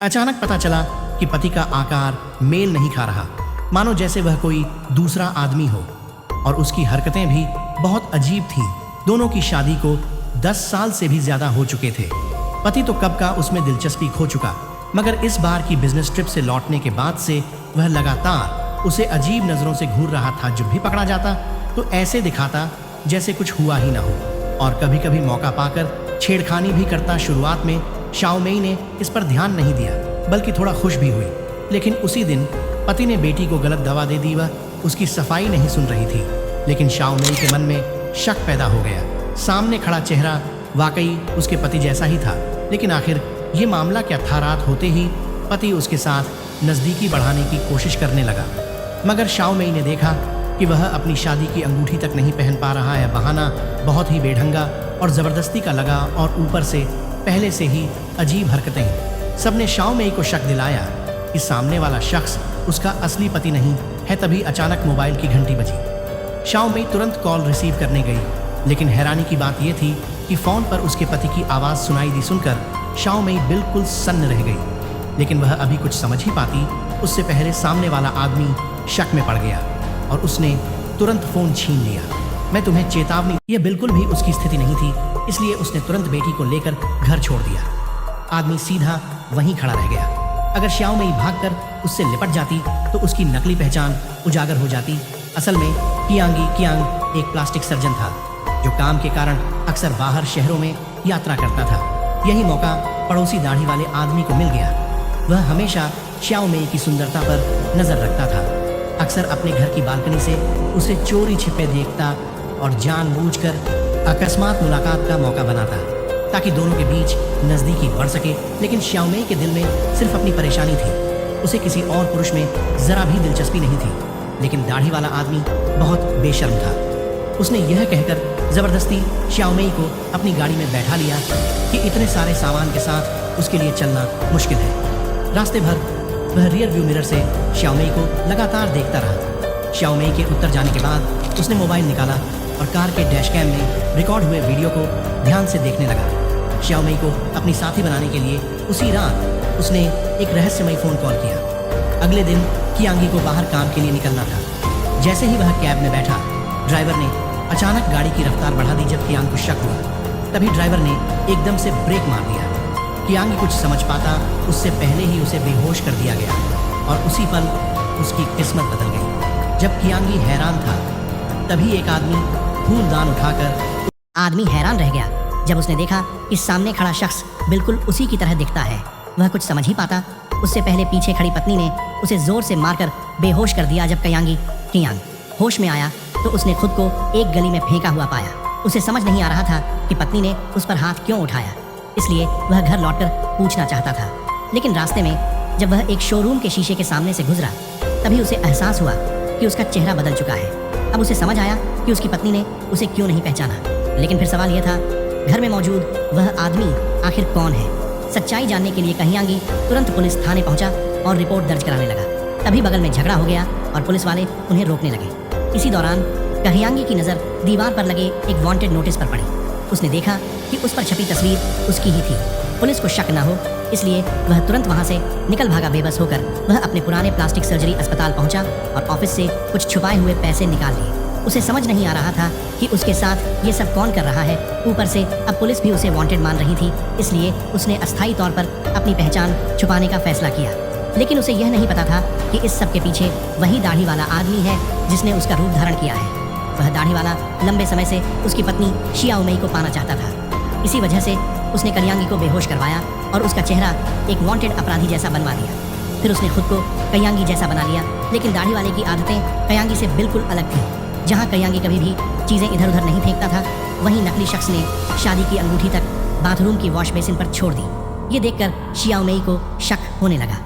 अचानक पता चला कि पति का आकार मेल नहीं खा रहा, मानो जैसे वह कोई दूसरा आदमी हो, और उसकी हरकतें भी बहुत अजीब थीं। दोनों की शादी को 10 साल से भी ज्यादा हो चुके थे। पति तो कब का उसमें दिलचस्पी खो चुका, मगर इस बार की बिजनेस ट्रिप से लौटने के बाद से वह लगातार उसे अजीब नजरों से घूर रहा था। जब भी पकड़ा जाता तो ऐसे दिखाता जैसे कुछ हुआ ही ना हो, और कभी कभी मौका पाकर छेड़खानी भी करता। शुरुआत में शाओमेई ने इस पर ध्यान नहीं दिया, बल्कि थोड़ा खुश भी हुई, लेकिन उसी दिन पति ने बेटी को गलत दवा दे दी। वह उसकी सफाई नहीं सुन रही थी, लेकिन शाओमेई के मन में शक पैदा हो गया। सामने खड़ा चेहरा वाकई उसके पति जैसा ही था, लेकिन आखिर ये मामला क्या था। रात होते ही पति उसके साथ नज़दीकी बढ़ाने की कोशिश करने लगा, मगर शाओमेई ने देखा कि वह अपनी शादी की अंगूठी तक नहीं पहन पा रहा है। बहाना बहुत ही बेढंगा और ज़बरदस्ती का लगा, और ऊपर से पहले से ही अजीब हरकतें। सबने शाओमेई को शक दिलाया कि सामने वाला शख्स उसका असली पति नहीं है। तभी अचानक मोबाइल की घंटी बजी। शाओमेई तुरंत कॉल रिसीव करने गई, लेकिन हैरानी की बात यह थी कि फ़ोन पर उसके पति की आवाज़ सुनाई दी। सुनकर शाओमेई बिल्कुल सन्न रह गई, लेकिन वह अभी कुछ समझ ही पाती उससे पहले सामने वाला आदमी शक में पड़ गया और उसने तुरंत फ़ोन छीन लिया। मैं तुम्हें चेतावनी। यह बिल्कुल भी उसकी स्थिति नहीं थी, इसलिए उसने तुरंत बेटी को लेकर घर छोड़ दिया। आदमी सीधा वहीं खड़ा रह गया। अगर शाओमेई भागकर उससे लिपट जाती तो उसकी नकली पहचान उजागर हो जाती। असल में कियांग एक प्लास्टिक सर्जन था, जो काम के कारण अक्सर बाहर शहरों में यात्रा करता था। यही मौका पड़ोसी दाढ़ी वाले आदमी को मिल गया। वह हमेशा शाओमेई की सुंदरता पर नजर रखता था, अक्सर अपने घर की बालकनी से उसे चोरी छिपे देखता और जानबूझकर अकस्मात मुलाकात का मौका बनाता, ताकि दोनों के बीच नज़दीकी बढ़ सके। लेकिन शाओमेई के दिल में सिर्फ अपनी परेशानी थी, उसे किसी और पुरुष में ज़रा भी दिलचस्पी नहीं थी। लेकिन दाढ़ी वाला आदमी बहुत बेशर्म था। उसने यह कहकर ज़बरदस्ती शाओमेई को अपनी गाड़ी में बैठा लिया कि इतने सारे सामान के साथ उसके लिए चलना मुश्किल है। रास्ते भर वह रियर व्यू मिरर से शाओमेई को लगातार देखता रहा। शाओमेई के उत्तर जाने के बाद उसने मोबाइल निकाला और कार के डैश कैम में रिकॉर्ड हुए वीडियो को ध्यान से देखने लगा। शाओमेई को अपनी साथी बनाने के लिए उसी रात उसने एक रहस्यमयी फ़ोन कॉल किया। अगले दिन कियांगी को बाहर काम के लिए निकलना था। जैसे ही वह कैब में बैठा, ड्राइवर ने अचानक गाड़ी की रफ्तार बढ़ा दी। जब कियांग को शक हुआ, तभी ड्राइवर ने एकदम से ब्रेक मार दिया। कियांग कुछ समझ पाता उससे पहले ही उसे बेहोश कर दिया गया, और उसी पल उसकी किस्मत बदल गई। जब कियांगी हैरान था, तभी एक आदमी फूलदान उठाकर। आदमी हैरान रह गया जब उसने देखा कि सामने खड़ा शख्स बिल्कुल उसी की तरह दिखता है। वह कुछ समझ ही पाता उससे पहले पीछे खड़ी पत्नी ने उसे जोर से मारकर बेहोश कर दिया। जब कियांग होश में आया तो उसने खुद को एक गली में फेंका हुआ पाया। उसे समझ नहीं आ रहा था कि पत्नी ने उस पर हाथ क्यों उठाया, इसलिए वह घर लौटकर पूछना चाहता था। लेकिन रास्ते में जब वह एक शोरूम के शीशे के सामने से गुजरा, तभी उसे एहसास हुआ कि उसका चेहरा बदल चुका है। अब उसे समझ आया कि उसकी पत्नी ने उसे क्यों नहीं पहचाना। लेकिन फिर सवाल यह था, घर में मौजूद वह आदमी आखिर कौन है। सच्चाई जानने के लिए कियांगी तुरंत पुलिस थाने पहुंचा और रिपोर्ट दर्ज कराने लगा। तभी बगल में झगड़ा हो गया और पुलिस वाले उन्हें रोकने लगे। इसी दौरान कियांगी की नज़र दीवार पर लगे एक वांटेड नोटिस पर पड़ी। उसने देखा कि उस पर छपी तस्वीर उसकी ही थी। पुलिस को शक न हो, इसलिए वह तुरंत वहां से निकल भागा। बेबस होकर वह अपने पुराने प्लास्टिक सर्जरी अस्पताल पहुंचा और ऑफिस से कुछ छुपाए हुए पैसे निकाल लिए। उसे समझ नहीं आ रहा था कि उसके साथ ये सब कौन कर रहा है। ऊपर से अब पुलिस भी उसे वांटेड मान रही थी, इसलिए उसने अस्थायी तौर पर अपनी पहचान छुपाने का फैसला किया। लेकिन उसे यह नहीं पता था कि इस सब के पीछे वही दाढ़ी वाला आदमी है जिसने उसका रूप धारण किया है। वह दाढ़ी वाला लंबे समय से उसकी पत्नी शाओमेई को पाना चाहता था। इसी वजह से उसने कियांगी को बेहोश करवाया और उसका चेहरा एक वांटेड अपराधी जैसा बनवा दिया। फिर उसने खुद को कियांगी जैसा बना लिया। लेकिन दाढ़ी वाले की आदतें कियांगी से बिल्कुल अलग थी। जहाँ कियांगी कभी भी चीज़ें इधर उधर नहीं फेंकता था, वहीं नकली शख्स ने शादी की अंगूठी तक बाथरूम की वॉश बेसिन पर छोड़ दी। ये देखकर शाओमेई को शक होने लगा।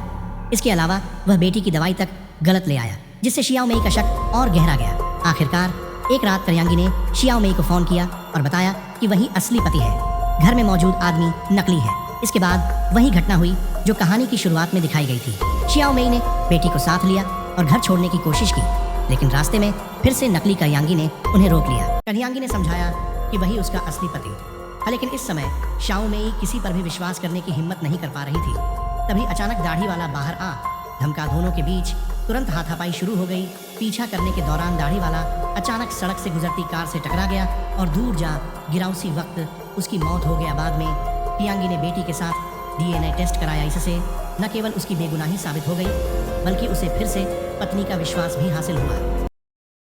इसके अलावा वह बेटी की दवाई तक गलत ले आया, जिससे शाओमेई का शक और गहरा गया। आखिरकार एक रात कियांगी ने शाओमेई को फ़ोन किया और बताया कि वही असली पति है, घर में मौजूद आदमी नकली है। इसके बाद वही घटना हुई जो कहानी की शुरुआत में दिखाई गई थी। शाओमेई ने बेटी को साथ लिया और घर छोड़ने की कोशिश की, लेकिन रास्ते में फिर से नकली कियांगी ने उन्हें रोक लिया। कियांगी ने समझाया कि वही उसका असली पति था, लेकिन इस समय शाओमेई किसी पर भी विश्वास करने की हिम्मत नहीं कर पा रही थी। तभी अचानक दाढ़ी वाला बाहर आ धमका। दोनों के बीच तुरंत हाथापाई शुरू हो गई। पीछा करने के दौरान दाढ़ी वाला अचानक सड़क से गुजरती कार से टकरा गया और दूर जा गिरा। उसी वक्त उसकी मौत हो गया। बाद में पियांगी ने बेटी के साथ DNA टेस्ट कराया। इससे न केवल उसकी बेगुनाही साबित हो गई बल्कि उसे फिर से पत्नी का विश्वास भी हासिल हुआ।